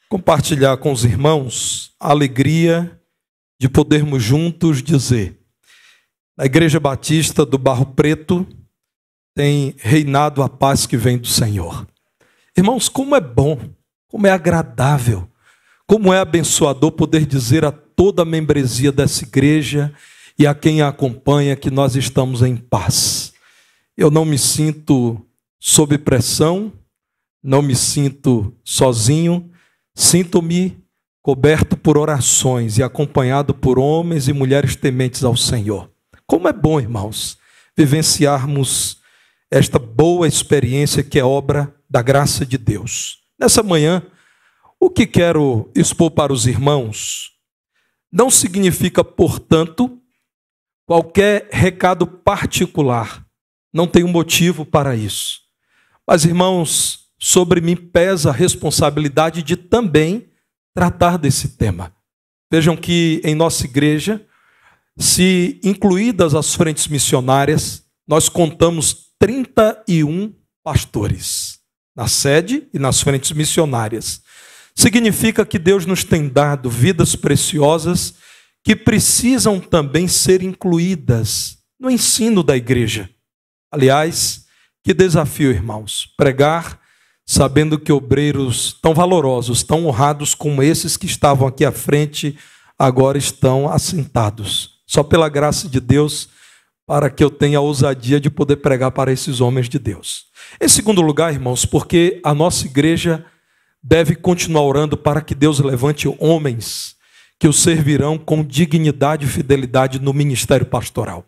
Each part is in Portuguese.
compartilhar com os irmãos a alegria de podermos juntos dizer: na Igreja Batista do Barro Preto tem reinado a paz que vem do Senhor. Irmãos, como é bom, como é agradável, como é abençoador poder dizer a toda a membresia dessa igreja e a quem a acompanha que nós estamos em paz. Eu não me sinto sob pressão, não me sinto sozinho, sinto-me coberto por orações e acompanhado por homens e mulheres tementes ao Senhor. Como é bom, irmãos, vivenciarmos esta boa experiência que é obra da graça de Deus. Nessa manhã, o que quero expor para os irmãos não significa, portanto, qualquer recado particular. Não tenho motivo para isso. Mas, irmãos, sobre mim pesa a responsabilidade de também tratar desse tema. Vejam que em nossa igreja, se incluídas as frentes missionárias, nós contamos 31 pastores na sede e nas frentes missionárias. Significa que Deus nos tem dado vidas preciosas que precisam também ser incluídas no ensino da igreja. Aliás, que desafio, irmãos, pregar sabendo que obreiros tão valorosos, tão honrados como esses que estavam aqui à frente, agora estão assentados. Só pela graça de Deus, para que eu tenha a ousadia de poder pregar para esses homens de Deus. Em segundo lugar, irmãos, porque a nossa igreja deve continuar orando para que Deus levante homens que o servirão com dignidade e fidelidade no ministério pastoral.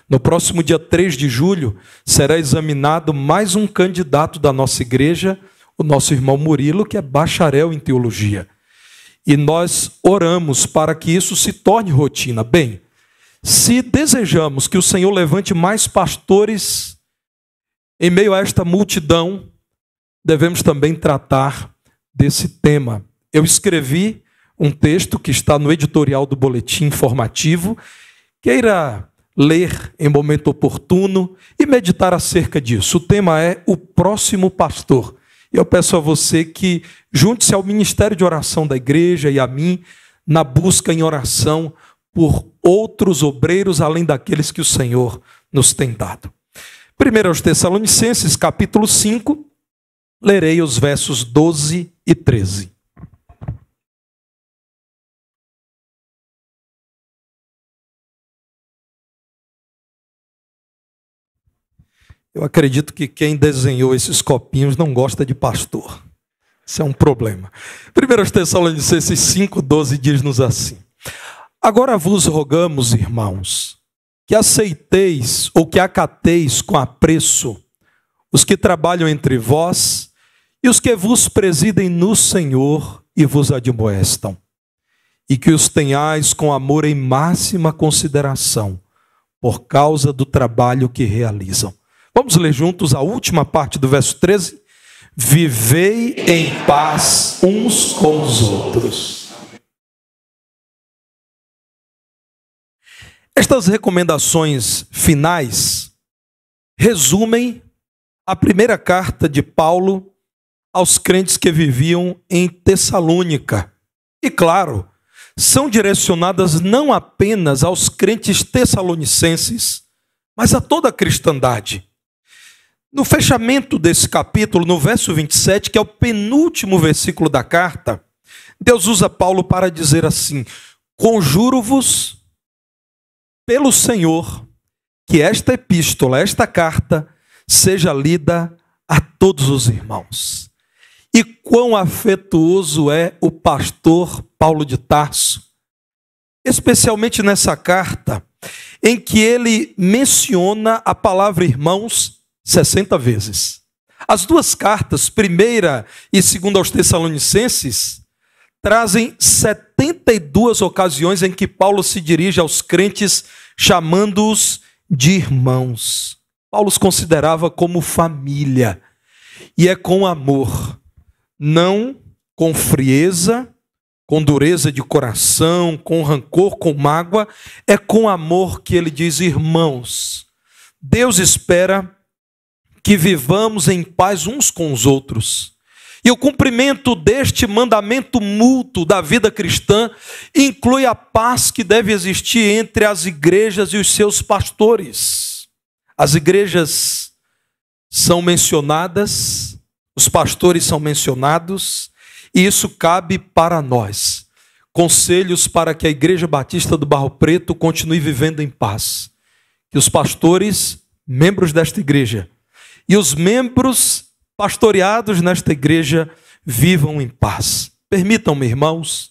No próximo dia 3 de julho, será examinado mais um candidato da nossa igreja, o nosso irmão Murilo, que é bacharel em teologia. E nós oramos para que isso se torne rotina. Bem, se desejamos que o Senhor levante mais pastores em meio a esta multidão, devemos também tratar desse tema. Eu escrevi um texto que está no editorial do Boletim Informativo. Queira ler em momento oportuno e meditar acerca disso. O tema é o próximo pastor. Eu peço a você que junte-se ao ministério de oração da igreja e a mim na busca em oração por outros obreiros além daqueles que o Senhor nos tem dado. 1 aos Tessalonicenses, capítulo 5, lerei os versos 12 e 13. Eu acredito que quem desenhou esses copinhos não gosta de pastor. Isso é um problema. 1 Tessalonicenses 5,12 diz-nos assim: agora vos rogamos, irmãos, que aceiteis ou que acateis com apreço os que trabalham entre vós e os que vos presidem no Senhor e vos admoestam, e que os tenhais com amor em máxima consideração, por causa do trabalho que realizam. Vamos ler juntos a última parte do verso 13. Vivei em paz uns com os outros. Estas recomendações finais resumem a primeira carta de Paulo aos crentes que viviam em Tessalônica. E claro, são direcionadas não apenas aos crentes tessalonicenses, mas a toda a cristandade. No fechamento desse capítulo, no verso 27, que é o penúltimo versículo da carta, Deus usa Paulo para dizer assim: conjuro-vos pelo Senhor que esta epístola, esta carta, seja lida a todos os irmãos. E quão afetuoso é o pastor Paulo de Tarso, especialmente nessa carta, em que ele menciona a palavra irmãos 60 vezes. As duas cartas, 1ª e 2ª aos Tessalonicenses, trazem 72 ocasiões em que Paulo se dirige aos crentes chamando-os de irmãos. Paulo os considerava como família. E é com amor, não com frieza, com dureza de coração, com rancor, com mágoa. É com amor que ele diz: irmãos, Deus espera que vivamos em paz uns com os outros E o cumprimento deste mandamento mútuo da vida cristã inclui a paz que deve existir entre as igrejas e os seus pastores. As igrejas são mencionadas, os pastores são mencionados, e isso cabe para nós. Conselhos para que a Igreja Batista do Barro Preto continue vivendo em paz. Que os pastores, membros desta igreja, e os membros pastoreados nesta igreja vivam em paz. Permitam-me, irmãos,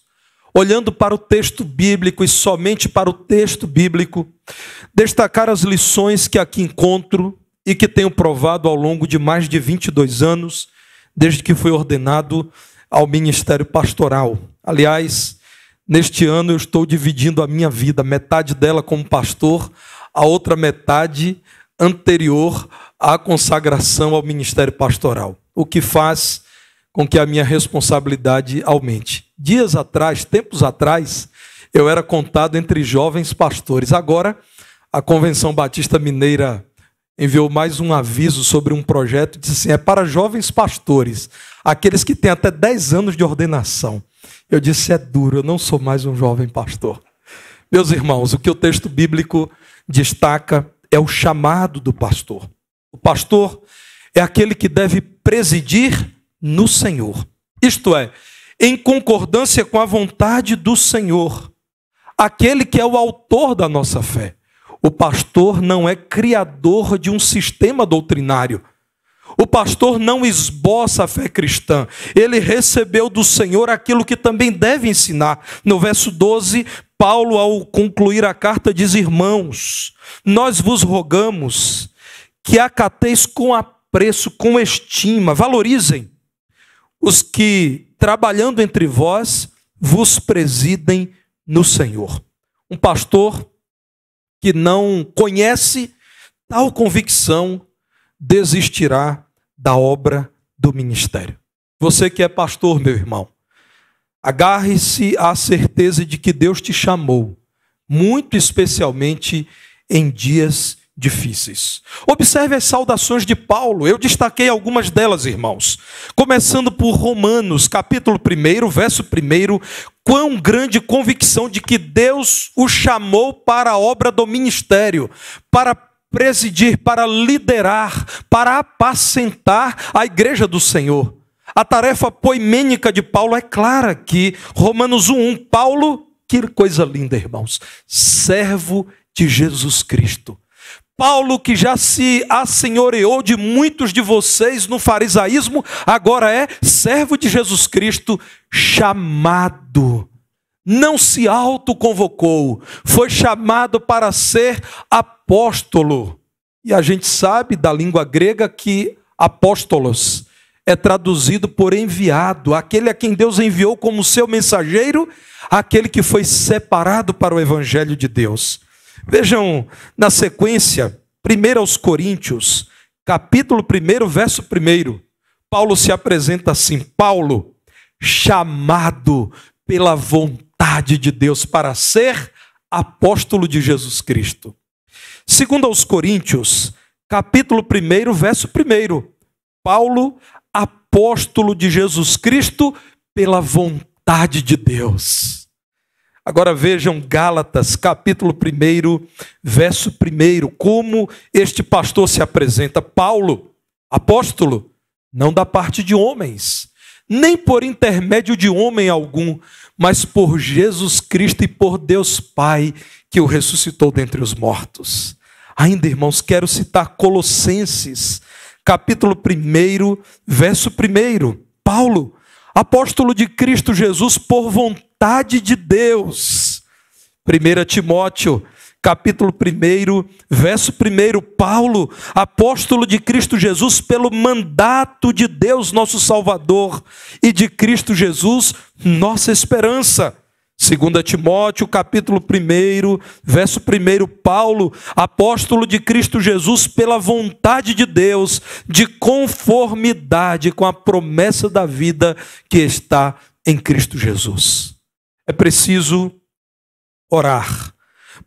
olhando para o texto bíblico e somente para o texto bíblico, destacar as lições que aqui encontro e que tenho provado ao longo de mais de 22 anos, desde que fui ordenado ao ministério pastoral. Aliás, neste ano eu estou dividindo a minha vida, metade dela como pastor, a outra metade anterior à consagração ao ministério pastoral, o que faz com que a minha responsabilidade aumente. Dias atrás, tempos atrás, eu era contado entre jovens pastores. Agora, a Convenção Batista Mineira enviou mais um aviso sobre um projeto e disse assim, é para jovens pastores, aqueles que têm até 10 anos de ordenação. Eu disse, é duro, eu não sou mais um jovem pastor. Meus irmãos, o que o texto bíblico destaca é o chamado do pastor. O pastor é aquele que deve presidir no Senhor. Isto é, em concordância com a vontade do Senhor. Aquele que é o autor da nossa fé. O pastor não é criador de um sistema doutrinário. O pastor não esboça a fé cristã. Ele recebeu do Senhor aquilo que também deve ensinar. No verso 12, Paulo, ao concluir a carta, diz, irmãos, nós vos rogamos que acateis com apreço, com estima, valorizem os que, trabalhando entre vós, vos presidem no Senhor. Um pastor que não conhece tal convicção desistirá da obra do ministério. Você que é pastor, meu irmão, agarre-se à certeza de que Deus te chamou, muito especialmente em dias difíceis. Observe as saudações de Paulo, eu destaquei algumas delas, irmãos. Começando por Romanos, capítulo 1, verso 1, quão grande convicção de que Deus o chamou para a obra do ministério, para presidir, para liderar, para apacentar a igreja do Senhor. A tarefa poimênica de Paulo é clara aqui. Romanos 1:1, Paulo, que coisa linda, irmãos, servo de Jesus Cristo. Paulo, que já se assenhoreou de muitos de vocês no farisaísmo, agora é servo de Jesus Cristo, chamado. Não se autoconvocou, foi chamado para ser apóstolo. E a gente sabe da língua grega que apóstolos é traduzido por enviado, aquele a quem Deus enviou como seu mensageiro, aquele que foi separado para o evangelho de Deus. Vejam na sequência, 1 aos Coríntios, capítulo 1, verso 1, Paulo se apresenta assim, Paulo, chamado pela vontade de Deus para ser apóstolo de Jesus Cristo. 2 aos Coríntios, capítulo 1, verso 1, Paulo, apóstolo de Jesus Cristo pela vontade de Deus. Agora vejam Gálatas, capítulo 1, verso 1, como este pastor se apresenta. Paulo, apóstolo, não da parte de homens, nem por intermédio de homem algum, mas por Jesus Cristo e por Deus Pai, que o ressuscitou dentre os mortos. Ainda, irmãos, quero citar Colossenses, capítulo 1, verso 1. Paulo, apóstolo de Cristo Jesus por vontade de Deus. 1 Timóteo, capítulo 1, verso 1. Paulo, apóstolo de Cristo Jesus pelo mandato de Deus, nosso Salvador, e de Cristo Jesus, nossa esperança. 2 Timóteo, capítulo 1, verso 1, Paulo, apóstolo de Cristo Jesus pela vontade de Deus, de conformidade com a promessa da vida que está em Cristo Jesus. É preciso orar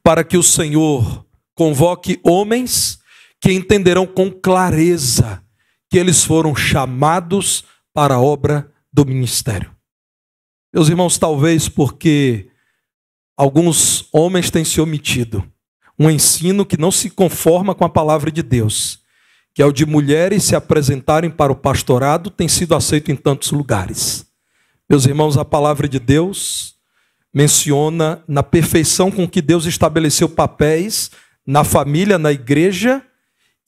para que o Senhor convoque homens que entenderão com clareza que eles foram chamados para a obra do ministério. Meus irmãos, talvez porque alguns homens têm se omitido, um ensino que não se conforma com a palavra de Deus, que é o de mulheres se apresentarem para o pastorado, tem sido aceito em tantos lugares. Meus irmãos, a palavra de Deus menciona na perfeição com que Deus estabeleceu papéis na família, na igreja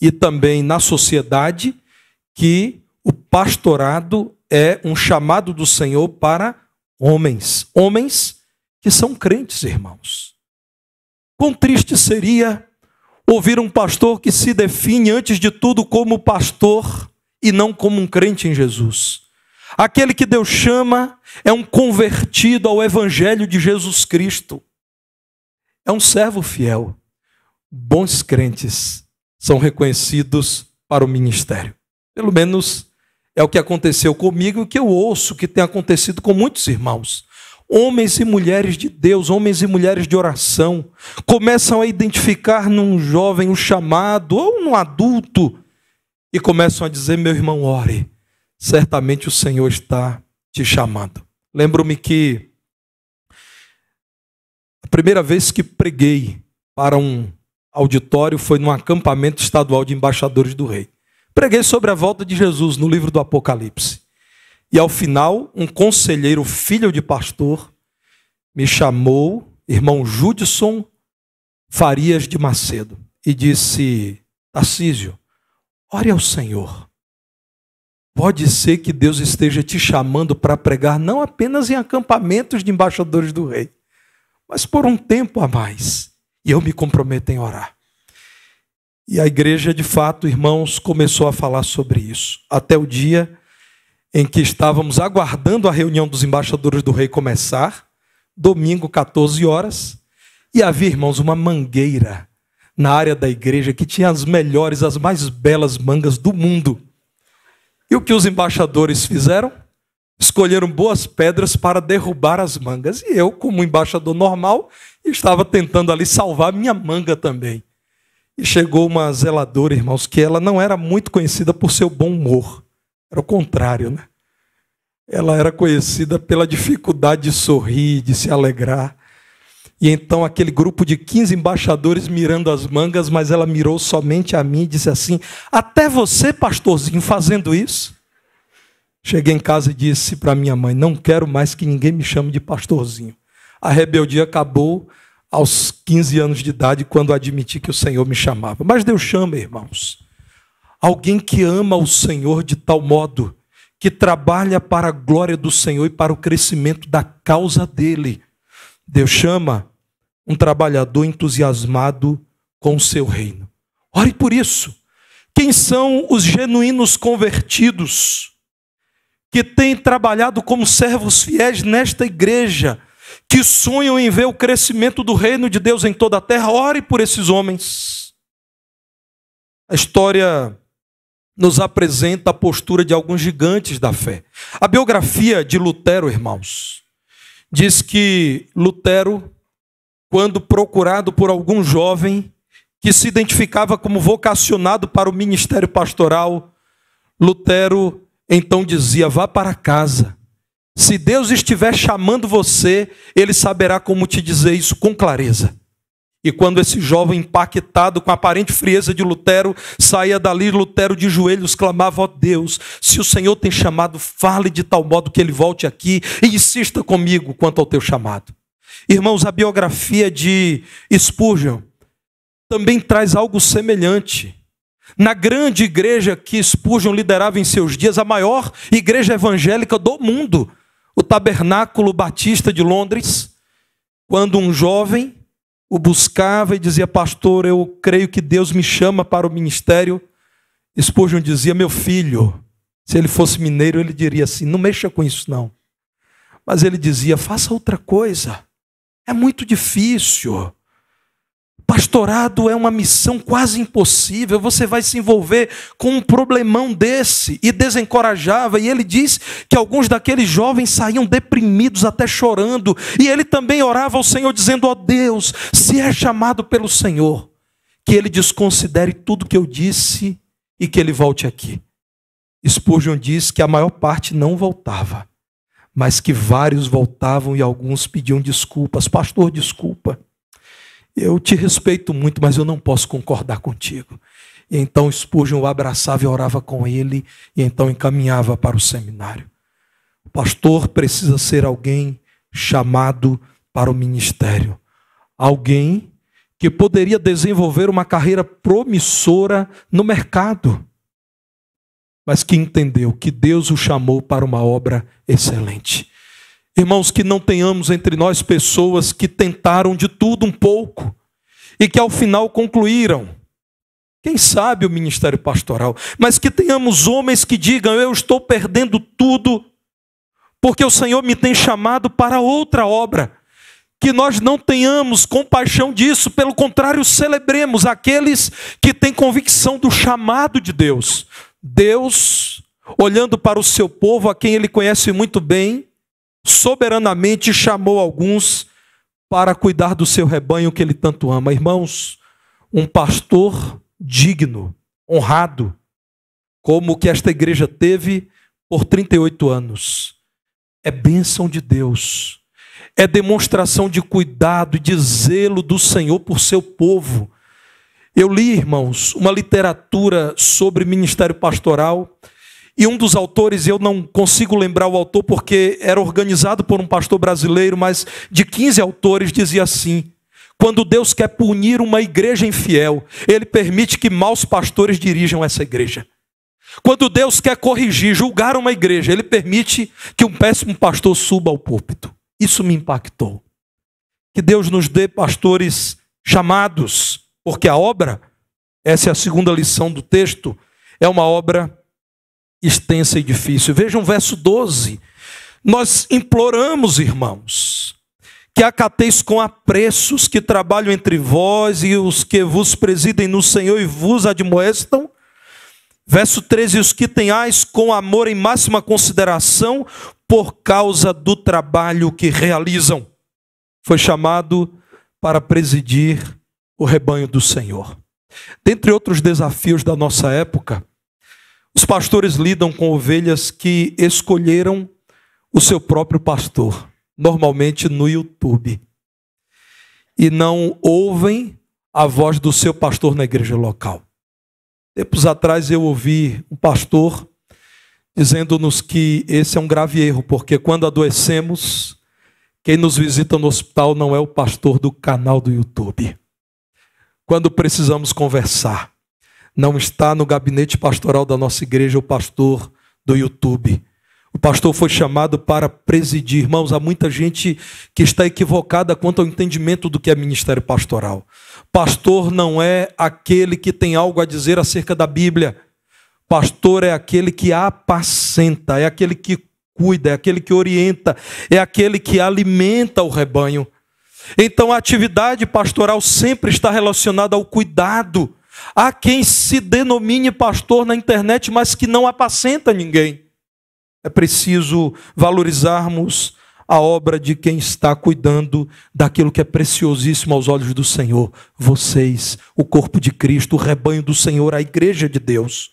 e também na sociedade, que o pastorado é um chamado do Senhor para homens que são crentes, irmãos. Quão triste seria ouvir um pastor que se define antes de tudo como pastor e não como um crente em Jesus. Aquele que Deus chama é um convertido ao evangelho de Jesus Cristo. É um servo fiel. Bons crentes são reconhecidos para o ministério. Pelo menos é o que aconteceu comigo e o que eu ouço que tem acontecido com muitos irmãos. Homens e mulheres de Deus, homens e mulheres de oração, começam a identificar num jovem um chamado ou num adulto e começam a dizer: meu irmão, ore, certamente o Senhor está te chamando. Lembro-me que a primeira vez que preguei para um auditório foi num acampamento estadual de embaixadores do rei. Preguei sobre a volta de Jesus no livro do Apocalipse. E ao final, um conselheiro, filho de pastor, me chamou, irmão Judson Farias de Macedo, e disse: Tarcísio, ore ao Senhor. Pode ser que Deus esteja te chamando para pregar não apenas em acampamentos de embaixadores do rei, mas por um tempo a mais. E eu me comprometo em orar. E a igreja, de fato, irmãos, começou a falar sobre isso. Até o dia em que estávamos aguardando a reunião dos embaixadores do rei começar, domingo, 14 horas, e havia, irmãos, uma mangueira na área da igreja que tinha as melhores, as mais belas mangas do mundo. E o que os embaixadores fizeram? Escolheram boas pedras para derrubar as mangas. E eu, como embaixador normal, estava tentando ali salvar minha manga também. E chegou uma zeladora, irmãos, que ela não era muito conhecida por seu bom humor. Era o contrário, né? Ela era conhecida pela dificuldade de sorrir, de se alegrar. E então aquele grupo de 15 embaixadores mirando as mangas, mas ela mirou somente a mim e disse assim: até você, pastorzinho, fazendo isso? Cheguei em casa e disse para minha mãe: não quero mais que ninguém me chame de pastorzinho. A rebeldia acabou aos 15 anos de idade, quando admiti que o Senhor me chamava. Mas Deus chama, irmãos, alguém que ama o Senhor de tal modo que trabalha para a glória do Senhor e para o crescimento da causa dele. Deus chama um trabalhador entusiasmado com o seu reino. Ore por isso. Quem são os genuínos convertidos que têm trabalhado como servos fiéis nesta igreja, que sonham em ver o crescimento do reino de Deus em toda a terra? Ore por esses homens. A história nos apresenta a postura de alguns gigantes da fé. A biografia de Lutero, irmãos, diz que Lutero, quando procurado por algum jovem que se identificava como vocacionado para o ministério pastoral, Lutero então dizia: vá para casa. Se Deus estiver chamando você, Ele saberá como te dizer isso com clareza. E quando esse jovem, impactado com a aparente frieza de Lutero, saía dali, Lutero de joelhos clamava: ó Deus, se o Senhor tem chamado, fale de tal modo que ele volte aqui e insista comigo quanto ao teu chamado. Irmãos, a biografia de Spurgeon também traz algo semelhante. Na grande igreja que Spurgeon liderava em seus dias, a maior igreja evangélica do mundo, o Tabernáculo Batista de Londres, quando um jovem o buscava e dizia: pastor, eu creio que Deus me chama para o ministério, Spurgeon dizia: meu filho, se ele fosse mineiro, ele diria assim: não mexa com isso não. Mas ele dizia: faça outra coisa, é muito difícil. Pastorado é uma missão quase impossível, você vai se envolver com um problemão desse. E desencorajava, e ele diz que alguns daqueles jovens saíam deprimidos, até chorando, e ele também orava ao Senhor dizendo: ó Deus, se é chamado pelo Senhor, que ele desconsidere tudo que eu disse e que ele volte aqui. Spurgeon diz que a maior parte não voltava, mas que vários voltavam e alguns pediam desculpas. Pastor, desculpa. Eu te respeito muito, mas eu não posso concordar contigo. E então Spurgeon o abraçava e orava com ele, e então encaminhava para o seminário. O pastor precisa ser alguém chamado para o ministério. Alguém que poderia desenvolver uma carreira promissora no mercado, mas que entendeu que Deus o chamou para uma obra excelente. Irmãos, que não tenhamos entre nós pessoas que tentaram de tudo um pouco e que ao final concluíram, quem sabe, o ministério pastoral, mas que tenhamos homens que digam, eu estou perdendo tudo porque o Senhor me tem chamado para outra obra. Que nós não tenhamos compaixão disso, pelo contrário, celebremos aqueles que têm convicção do chamado de Deus. Deus, olhando para o seu povo, a quem ele conhece muito bem, soberanamente chamou alguns para cuidar do seu rebanho que ele tanto ama. Irmãos, um pastor digno, honrado, como o que esta igreja teve por 38 anos, é bênção de Deus, é demonstração de cuidado e de zelo do Senhor por seu povo. Eu li, irmãos, uma literatura sobre ministério pastoral, e um dos autores, eu não consigo lembrar o autor porque era organizado por um pastor brasileiro, mas de 15 autores dizia assim: quando Deus quer punir uma igreja infiel, Ele permite que maus pastores dirijam essa igreja. Quando Deus quer corrigir, julgar uma igreja, Ele permite que um péssimo pastor suba ao púlpito. Isso me impactou. Que Deus nos dê pastores chamados, porque a obra, essa é a segunda lição do texto, é uma obra extensa e difícil. Vejam o verso 12. Nós imploramos, irmãos, que acateis com apreço os que trabalham entre vós e os que vos presidem no Senhor e vos admoestam. Verso 13, os que tenhais com amor em máxima consideração por causa do trabalho que realizam. Foi chamado para presidir o rebanho do Senhor. Dentre outros desafios da nossa época, os pastores lidam com ovelhas que escolheram o seu próprio pastor, normalmente no YouTube, e não ouvem a voz do seu pastor na igreja local. Tempos atrás eu ouvi um pastor dizendo-nos que esse é um grave erro, porque quando adoecemos, quem nos visita no hospital não é o pastor do canal do YouTube. Quando precisamos conversar, não está no gabinete pastoral da nossa igreja o pastor do YouTube. O pastor foi chamado para presidir. Irmãos, há muita gente que está equivocada quanto ao entendimento do que é ministério pastoral. Pastor não é aquele que tem algo a dizer acerca da Bíblia. Pastor é aquele que apacenta, é aquele que cuida, é aquele que orienta, é aquele que alimenta o rebanho. Então a atividade pastoral sempre está relacionada ao cuidado. Há quem se denomine pastor na internet, mas que não apacenta ninguém. É preciso valorizarmos a obra de quem está cuidando daquilo que é preciosíssimo aos olhos do Senhor. Vocês, o corpo de Cristo, o rebanho do Senhor, a igreja de Deus.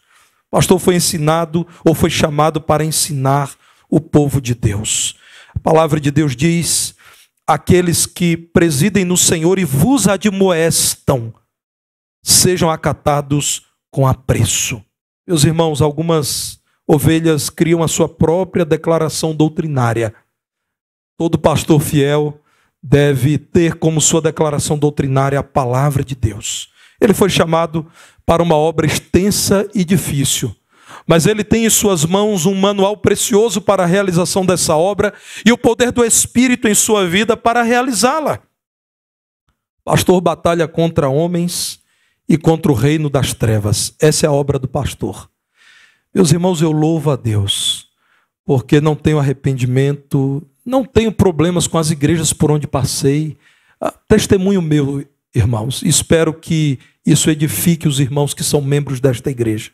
O pastor foi ensinado ou foi chamado para ensinar o povo de Deus. A palavra de Deus diz: aqueles que presidem no Senhor e vos admoestam, sejam acatados com apreço. Meus irmãos, algumas ovelhas criam a sua própria declaração doutrinária. Todo pastor fiel deve ter como sua declaração doutrinária a palavra de Deus. Ele foi chamado para uma obra extensa e difícil, mas ele tem em suas mãos um manual precioso para a realização dessa obra e o poder do Espírito em sua vida para realizá-la. O pastor batalha contra homens e contra o reino das trevas. Essa é a obra do pastor. Meus irmãos, eu louvo a Deus, porque não tenho arrependimento, não tenho problemas com as igrejas por onde passei. Testemunho meu, irmãos, espero que isso edifique os irmãos que são membros desta igreja.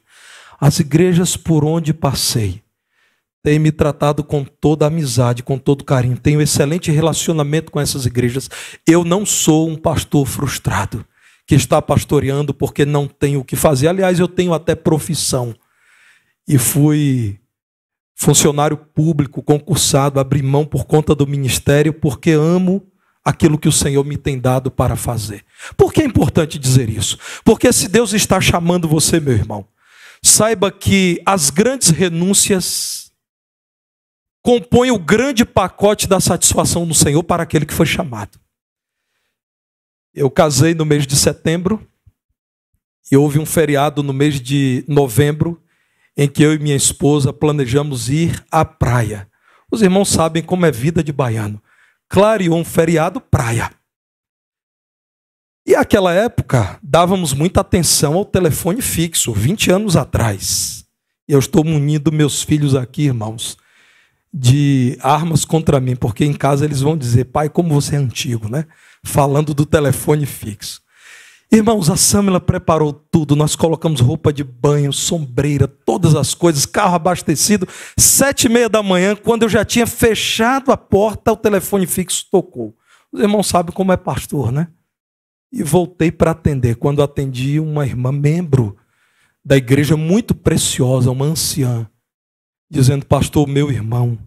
As igrejas por onde passei têm me tratado com toda amizade, com todo carinho. Tenho excelente relacionamento com essas igrejas. Eu não sou um pastor frustrado que está pastoreando porque não tenho o que fazer. Aliás, eu tenho até profissão. e fui funcionário público, concursado, abri mão por conta do ministério, porque amo aquilo que o Senhor me tem dado para fazer. Por que é importante dizer isso? Porque se Deus está chamando você, meu irmão, saiba que as grandes renúncias compõem o grande pacote da satisfação do Senhor para aquele que foi chamado. Eu casei no mês de setembro e houve um feriado no mês de novembro em que eu e minha esposa planejamos ir à praia. Os irmãos sabem como é vida de baiano. Clareou um feriado, praia. E naquela época, dávamos muita atenção ao telefone fixo, 20 anos atrás. E eu estou munindo meus filhos aqui, irmãos, de armas contra mim, porque em casa eles vão dizer, pai, como você é antigo, né? Falando do telefone fixo. Irmãos, a Sâmila preparou tudo, nós colocamos roupa de banho, sombreira, todas as coisas, carro abastecido. 7h30 da manhã, quando eu já tinha fechado a porta, o telefone fixo tocou. Os irmãos sabem como é pastor, né? E voltei para atender. Quando atendi, uma irmã, membro da igreja muito preciosa, uma anciã, dizendo, pastor, meu irmão,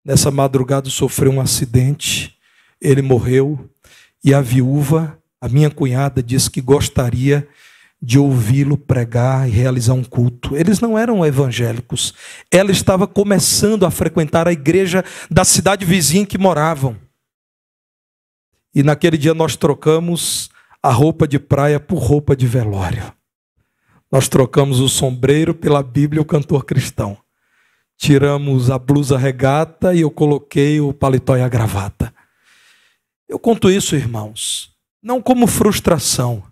nessa madrugada sofreu um acidente, ele morreu, e a viúva, a minha cunhada, disse que gostaria de ouvi-lo pregar e realizar um culto. Eles não eram evangélicos. Ela estava começando a frequentar a igreja da cidade vizinha em que moravam. E naquele dia nós trocamos a roupa de praia por roupa de velório. Nós trocamos o sombreiro pela Bíblia e o cantor cristão. Tiramos a blusa regata e eu coloquei o paletó e a gravata. Eu conto isso, irmãos, não como frustração,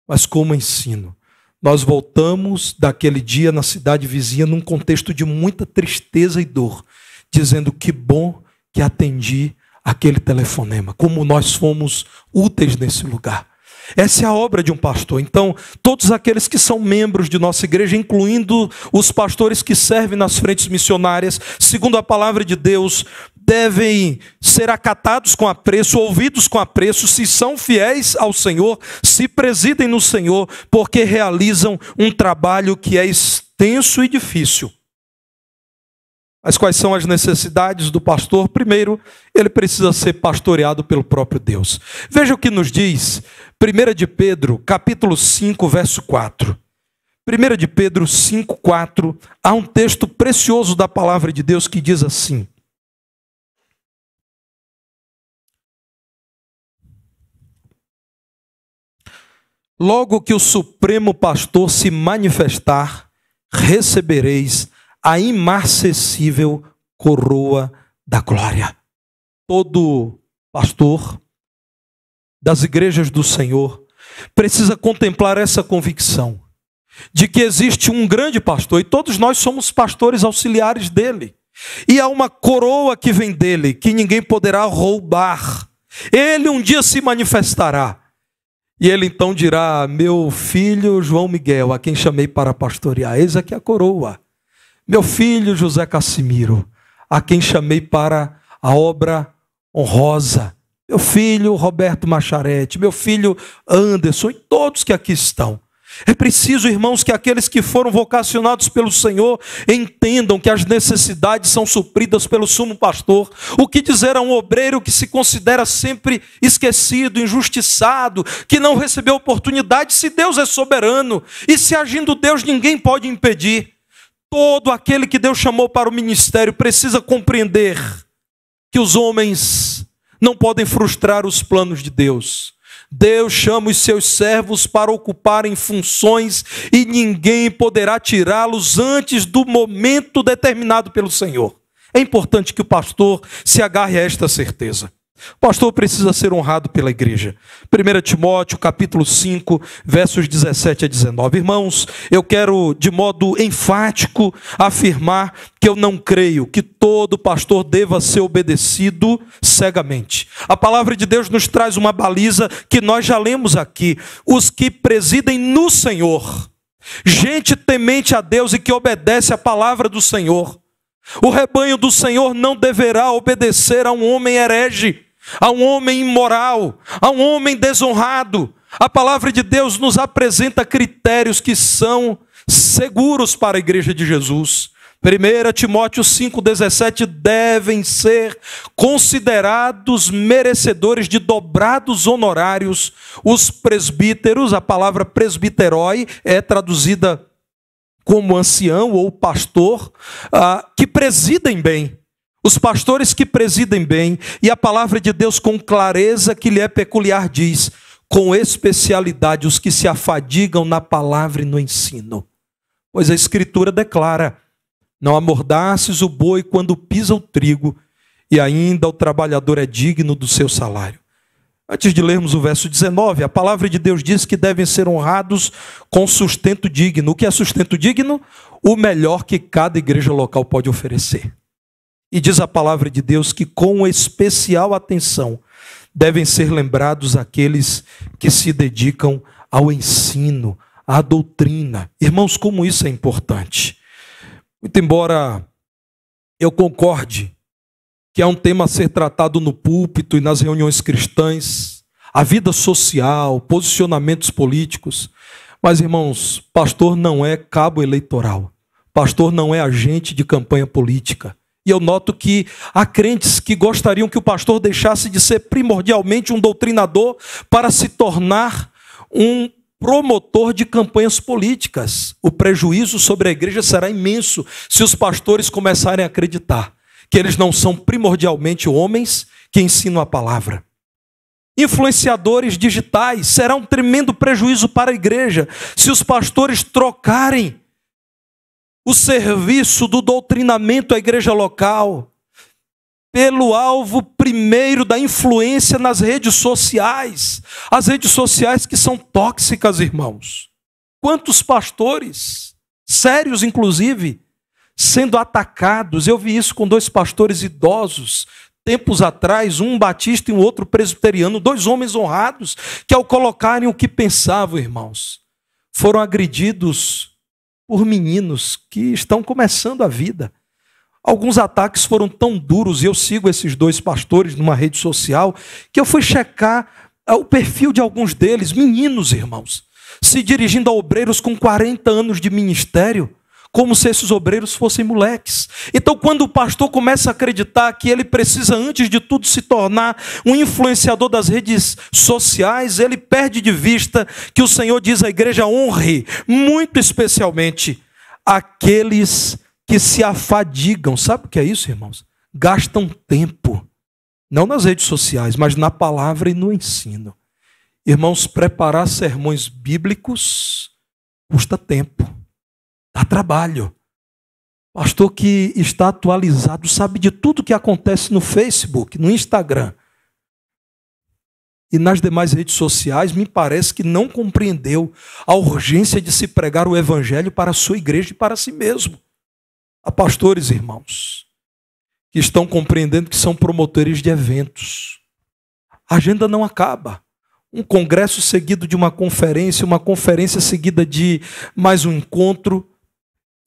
mas como ensino. Nós voltamos daquele dia na cidade vizinha num contexto de muita tristeza e dor, dizendo que bom que atendi aquele telefonema, como nós fomos úteis nesse lugar. Essa é a obra de um pastor. Então, todos aqueles que são membros de nossa igreja, incluindo os pastores que servem nas frentes missionárias, segundo a palavra de Deus, devem ser acatados com apreço, ouvidos com apreço, se são fiéis ao Senhor, se presidem no Senhor, porque realizam um trabalho que é extenso e difícil. Mas quais são as necessidades do pastor? Primeiro, ele precisa ser pastoreado pelo próprio Deus. Veja o que nos diz 1 de Pedro, capítulo 5, verso 4. 1 de Pedro 5, 4, há um texto precioso da palavra de Deus que diz assim: logo que o Supremo Pastor se manifestar, recebereis a imarcessível coroa da glória. Todo pastor das igrejas do Senhor precisa contemplar essa convicção de que existe um grande pastor e todos nós somos pastores auxiliares dele. E há uma coroa que vem dele, que ninguém poderá roubar. Ele um dia se manifestará. E ele então dirá, meu filho João Miguel, a quem chamei para pastorear, eis aqui a coroa. Meu filho José Cassimiro, a quem chamei para a obra honrosa. Meu filho Roberto Macharete, meu filho Anderson e todos que aqui estão. É preciso, irmãos, que aqueles que foram vocacionados pelo Senhor entendam que as necessidades são supridas pelo sumo pastor. O que dizer a um obreiro que se considera sempre esquecido, injustiçado, que não recebeu oportunidade, se Deus é soberano e se agindo Deus ninguém pode impedir? Todo aquele que Deus chamou para o ministério precisa compreender que os homens não podem frustrar os planos de Deus. Deus chama os seus servos para ocuparem funções e ninguém poderá tirá-los antes do momento determinado pelo Senhor. É importante que o pastor se agarre a esta certeza. O pastor precisa ser honrado pela igreja. 1 Timóteo, capítulo 5, versos 17 a 19. Irmãos, eu quero de modo enfático afirmar que eu não creio que todo pastor deva ser obedecido cegamente. A palavra de Deus nos traz uma baliza que nós já lemos aqui. Os que presidem no Senhor, gente temente a Deus e que obedece à palavra do Senhor. O rebanho do Senhor não deverá obedecer a um homem herege, a um homem imoral, a um homem desonrado. A palavra de Deus nos apresenta critérios que são seguros para a igreja de Jesus. 1 Timóteo 5,17, devem ser considerados merecedores de dobrados honorários os presbíteros. A palavra presbiterói é traduzida como ancião ou pastor, que presidem bem. Os pastores que presidem bem. E a palavra de Deus, com clareza que lhe é peculiar, diz: com especialidade os que se afadigam na palavra e no ensino. Pois a Escritura declara: não amordaces o boi quando pisa o trigo, e ainda o trabalhador é digno do seu salário. Antes de lermos o verso 19, a palavra de Deus diz que devem ser honrados com sustento digno. O que é sustento digno? O melhor que cada igreja local pode oferecer. E diz a palavra de Deus que com especial atenção devem ser lembrados aqueles que se dedicam ao ensino, à doutrina. Irmãos, como isso é importante. Muito embora eu concorde que é um tema a ser tratado no púlpito e nas reuniões cristãs, a vida social, posicionamentos políticos, mas, irmãos, pastor não é cabo eleitoral, pastor não é agente de campanha política. E eu noto que há crentes que gostariam que o pastor deixasse de ser primordialmente um doutrinador para se tornar um promotor de campanhas políticas. O prejuízo sobre a igreja será imenso se os pastores começarem a acreditar que eles não são primordialmente homens que ensinam a palavra. Influenciadores digitais, será um tremendo prejuízo para a igreja se os pastores trocarem o serviço do doutrinamento à igreja local pelo alvo primeiro da influência nas redes sociais. As redes sociais que são tóxicas, irmãos. Quantos pastores, sérios inclusive, sendo atacados. Eu vi isso com 2 pastores idosos, tempos atrás, um batista e um outro presbiteriano, 2 homens honrados, que ao colocarem o que pensavam, irmãos, foram agredidos por meninos que estão começando a vida. Alguns ataques foram tão duros, e eu sigo esses 2 pastores numa rede social, que eu fui checar o perfil de alguns deles, meninos, irmãos, se dirigindo a obreiros com 40 anos de ministério, como se esses obreiros fossem moleques. Então, quando o pastor começa a acreditar que ele precisa, antes de tudo, se tornar um influenciador das redes sociais, ele perde de vista que o Senhor diz à igreja: honre, muito especialmente, aqueles que se afadigam. Sabe o que é isso, irmãos? Gastam tempo, não nas redes sociais, mas na palavra e no ensino. Irmãos, preparar sermões bíblicos custa tempo. Dá trabalho. Pastor que está atualizado sabe de tudo que acontece no Facebook, no Instagram e nas demais redes sociais, me parece que não compreendeu a urgência de se pregar o evangelho para a sua igreja e para si mesmo. Há pastores, irmãos, que estão compreendendo que são promotores de eventos. A agenda não acaba. Um congresso seguido de uma conferência seguida de mais um encontro.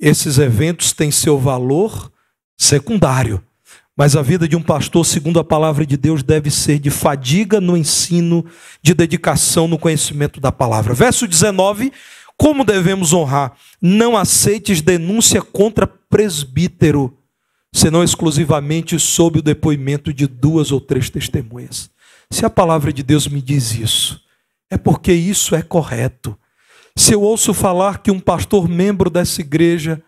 Esses eventos têm seu valor secundário, mas a vida de um pastor, segundo a palavra de Deus, deve ser de fadiga no ensino, de dedicação no conhecimento da palavra. Verso 19, como devemos honrar? Não aceites denúncia contra presbítero, senão exclusivamente sob o depoimento de 2 ou 3 testemunhas. Se a palavra de Deus me diz isso, é porque isso é correto. Se eu ouço falar que um pastor membro dessa igreja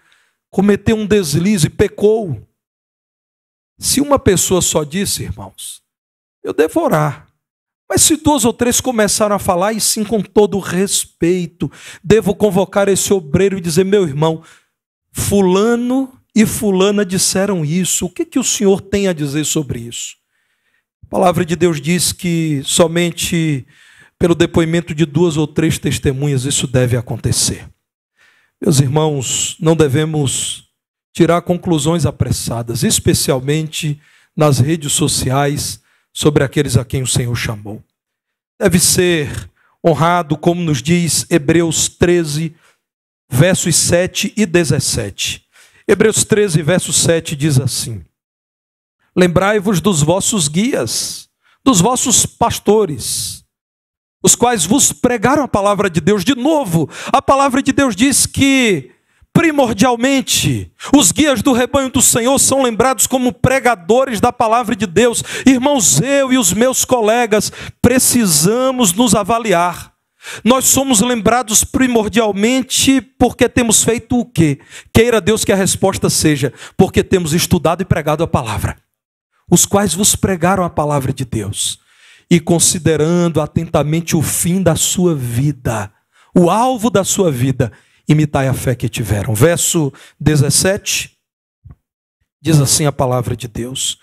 cometeu um deslize, pecou, se uma pessoa só disse, irmãos, eu devo orar. Mas se 2 ou 3 começaram a falar, e sim com todo respeito, devo convocar esse obreiro e dizer: meu irmão, fulano e fulana disseram isso, o que o senhor tem a dizer sobre isso? A palavra de Deus diz que somente pelo depoimento de 2 ou 3 testemunhas isso deve acontecer. Meus irmãos, não devemos tirar conclusões apressadas, especialmente nas redes sociais, sobre aqueles a quem o Senhor chamou. Deve ser honrado, como nos diz Hebreus 13, versos 7 e 17. Hebreus 13, verso 7 diz assim: lembrai-vos dos vossos guias, dos vossos pastores, os quais vos pregaram a palavra de Deus. De novo, a palavra de Deus diz que, primordialmente, os guias do rebanho do Senhor são lembrados como pregadores da palavra de Deus. Irmãos, eu e os meus colegas precisamos nos avaliar. Nós somos lembrados primordialmente porque temos feito o quê? Queira Deus que a resposta seja porque temos estudado e pregado a palavra, os quais vos pregaram a palavra de Deus, e considerando atentamente o fim da sua vida, o alvo da sua vida, imitai a fé que tiveram. Verso 17, diz assim a palavra de Deus: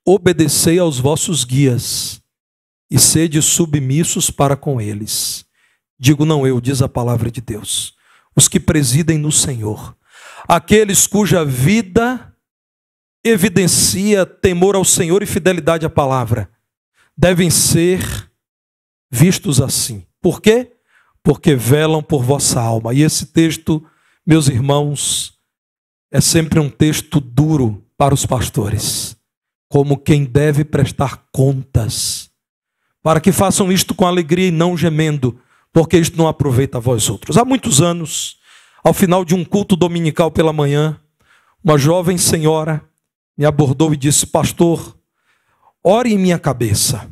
obedecei aos vossos guias e sede submissos para com eles. Digo não eu, diz a palavra de Deus, os que presidem no Senhor, aqueles cuja vida evidencia temor ao Senhor e fidelidade à palavra, devem ser vistos assim. Por quê? Porque velam por vossa alma. E esse texto, meus irmãos, é sempre um texto duro para os pastores, como quem deve prestar contas, para que façam isto com alegria e não gemendo, porque isto não aproveita a vós outros. Há muitos anos, ao final de um culto dominical pela manhã, uma jovem senhora me abordou e disse: pastor, ore em minha cabeça.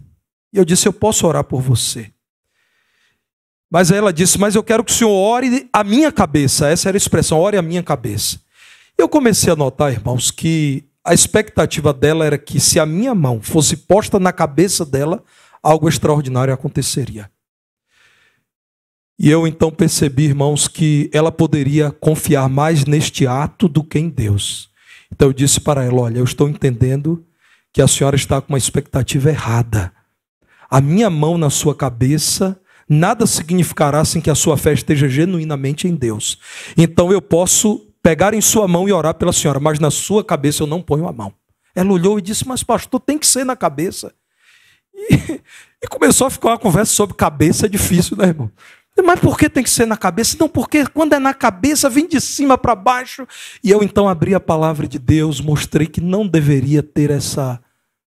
E eu disse: eu posso orar por você. Mas aí ela disse: mas eu quero que o senhor ore a minha cabeça. Essa era a expressão, ore a minha cabeça. Eu comecei a notar, irmãos, que a expectativa dela era que se a minha mão fosse posta na cabeça dela, algo extraordinário aconteceria. E eu então percebi, irmãos, que ela poderia confiar mais neste ato do que em Deus. Então eu disse para ela: olha, eu estou entendendo que a senhora está com uma expectativa errada. A minha mão na sua cabeça nada significará sem que a sua fé esteja genuinamente em Deus. Então eu posso pegar em sua mão e orar pela senhora, mas na sua cabeça eu não ponho a mão. Ela olhou e disse: mas pastor, tem que ser na cabeça. E começou a ficar uma conversa sobre cabeça. É difícil, né, irmão? Mas por que tem que ser na cabeça? Não, porque quando é na cabeça, vem de cima para baixo. E eu então abri a palavra de Deus, mostrei que não deveria ter essa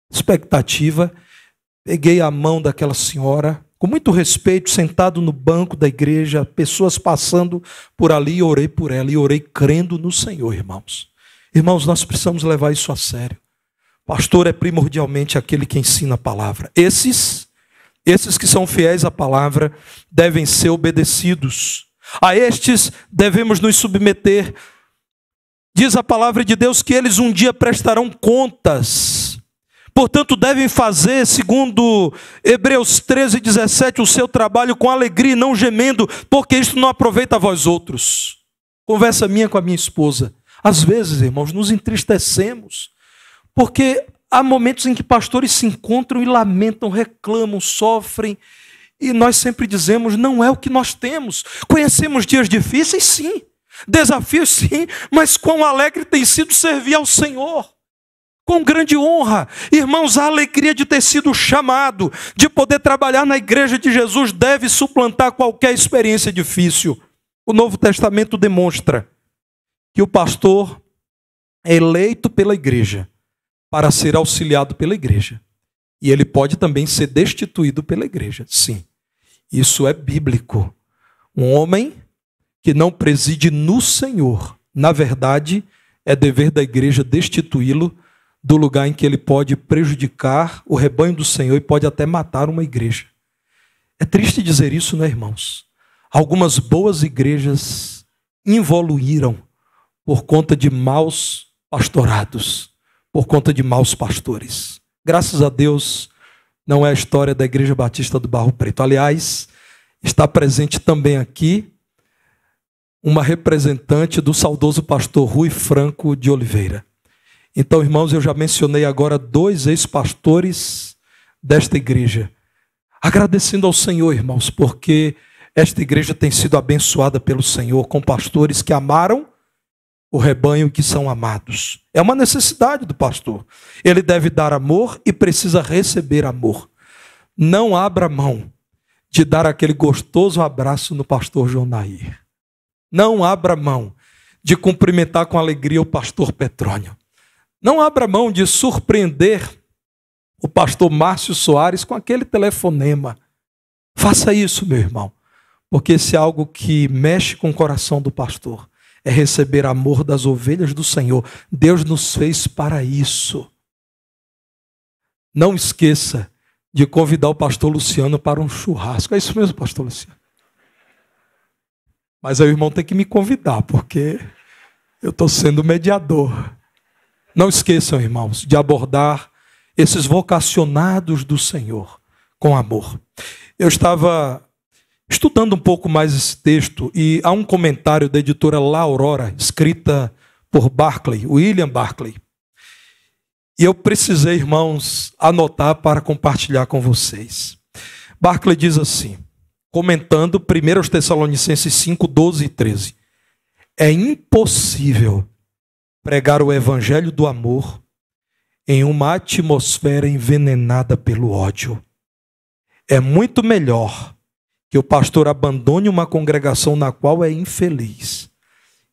expectativa. Peguei a mão daquela senhora, com muito respeito, sentado no banco da igreja, pessoas passando por ali, e orei por ela, e orei crendo no Senhor, irmãos. Irmãos, nós precisamos levar isso a sério. Pastor é primordialmente aquele que ensina a palavra. Esses que são fiéis à palavra devem ser obedecidos. A estes devemos nos submeter. Diz a palavra de Deus que eles um dia prestarão contas. Portanto, devem fazer, segundo Hebreus 13:17, o seu trabalho com alegria e não gemendo, porque isto não aproveita a vós outros. Conversa minha com a minha esposa. Às vezes, irmãos, nos entristecemos, porque há momentos em que pastores se encontram e lamentam, reclamam, sofrem, e nós sempre dizemos: não é o que nós temos. Conhecemos dias difíceis, sim, desafios, sim, mas quão alegre tem sido servir ao Senhor, com grande honra. Irmãos, a alegria de ter sido chamado, de poder trabalhar na igreja de Jesus, deve suplantar qualquer experiência difícil. O Novo Testamento demonstra que o pastor é eleito pela igreja para ser auxiliado pela igreja. E ele pode também ser destituído pela igreja. Sim, isso é bíblico. Um homem que não preside no Senhor, na verdade, é dever da igreja destituí-lo do lugar em que ele pode prejudicar o rebanho do Senhor e pode até matar uma igreja. É triste dizer isso, né, irmãos? Algumas boas igrejas involuíram por conta de maus pastorados, por conta de maus pastores. Graças a Deus, não é a história da Igreja Batista do Barro Preto. Aliás, está presente também aqui uma representante do saudoso pastor Rui Franco de Oliveira. Então, irmãos, eu já mencionei agora 2 ex-pastores desta igreja. Agradecendo ao Senhor, irmãos, porque esta igreja tem sido abençoada pelo Senhor com pastores que amaram o rebanho, que são amados. É uma necessidade do pastor. Ele deve dar amor e precisa receber amor. Não abra mão de dar aquele gostoso abraço no pastor João Nair. Não abra mão de cumprimentar com alegria o pastor Petrônio. Não abra mão de surpreender o pastor Márcio Soares com aquele telefonema. Faça isso, meu irmão, porque esse é algo que mexe com o coração do pastor. É receber amor das ovelhas do Senhor. Deus nos fez para isso. Não esqueça de convidar o pastor Luciano para um churrasco. É isso mesmo, pastor Luciano? Mas aí o irmão tem que me convidar, porque eu estou sendo mediador. Não esqueçam, irmãos, de abordar esses vocacionados do Senhor com amor. Eu estava estudando um pouco mais esse texto e há um comentário da editora La Aurora, escrita por Barclay, William Barclay. E eu precisei, irmãos, anotar para compartilhar com vocês. Barclay diz assim, comentando 1 Tessalonicenses 5, 12 e 13. É impossível pregar o evangelho do amor em uma atmosfera envenenada pelo ódio. É muito melhor que o pastor abandone uma congregação na qual é infeliz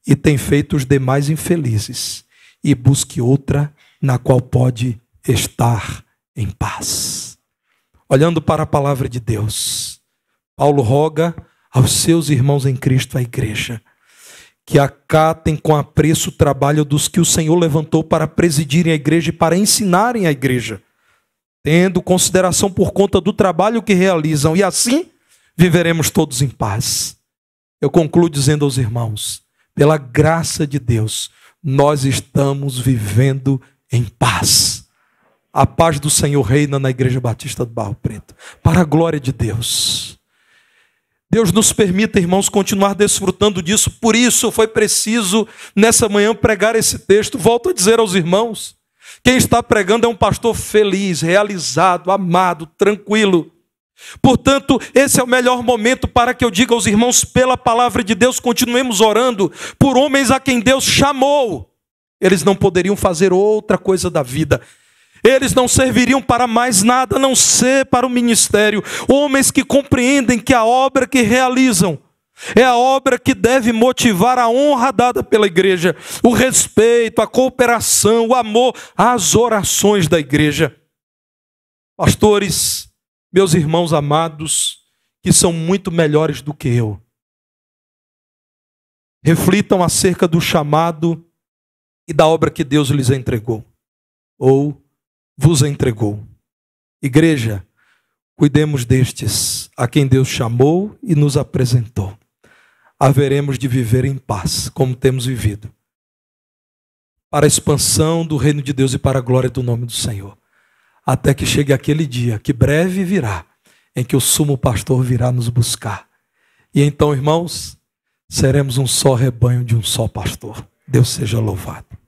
e tem feito os demais infelizes e busque outra na qual pode estar em paz. Olhando para a palavra de Deus, Paulo roga aos seus irmãos em Cristo, a igreja, que acatem com apreço o trabalho dos que o Senhor levantou para presidirem a igreja e para ensinarem a igreja, tendo consideração por conta do trabalho que realizam, e assim viveremos todos em paz. Eu concluo dizendo aos irmãos, pela graça de Deus, nós estamos vivendo em paz. A paz do Senhor reina na Igreja Batista do Barro Preto, para a glória de Deus. Deus nos permita, irmãos, continuar desfrutando disso. Por isso foi preciso, nessa manhã, pregar esse texto. Volto a dizer aos irmãos, quem está pregando é um pastor feliz, realizado, amado, tranquilo. Portanto, esse é o melhor momento para que eu diga aos irmãos, pela palavra de Deus, continuemos orando por homens a quem Deus chamou. Eles não poderiam fazer outra coisa da vida. Eles não serviriam para mais nada, a não ser para o ministério. Homens que compreendem que a obra que realizam é a obra que deve motivar a honra dada pela igreja, o respeito, a cooperação, o amor, as orações da igreja. Pastores, meus irmãos amados, que são muito melhores do que eu, reflitam acerca do chamado e da obra que Deus lhes entregou, ou vos entregou. Igreja, cuidemos destes a quem Deus chamou e nos apresentou. Haveremos de viver em paz, como temos vivido, para a expansão do reino de Deus e para a glória do nome do Senhor, até que chegue aquele dia, que breve virá, em que o sumo pastor virá nos buscar. E então, irmãos, seremos um só rebanho de um só pastor. Deus seja louvado.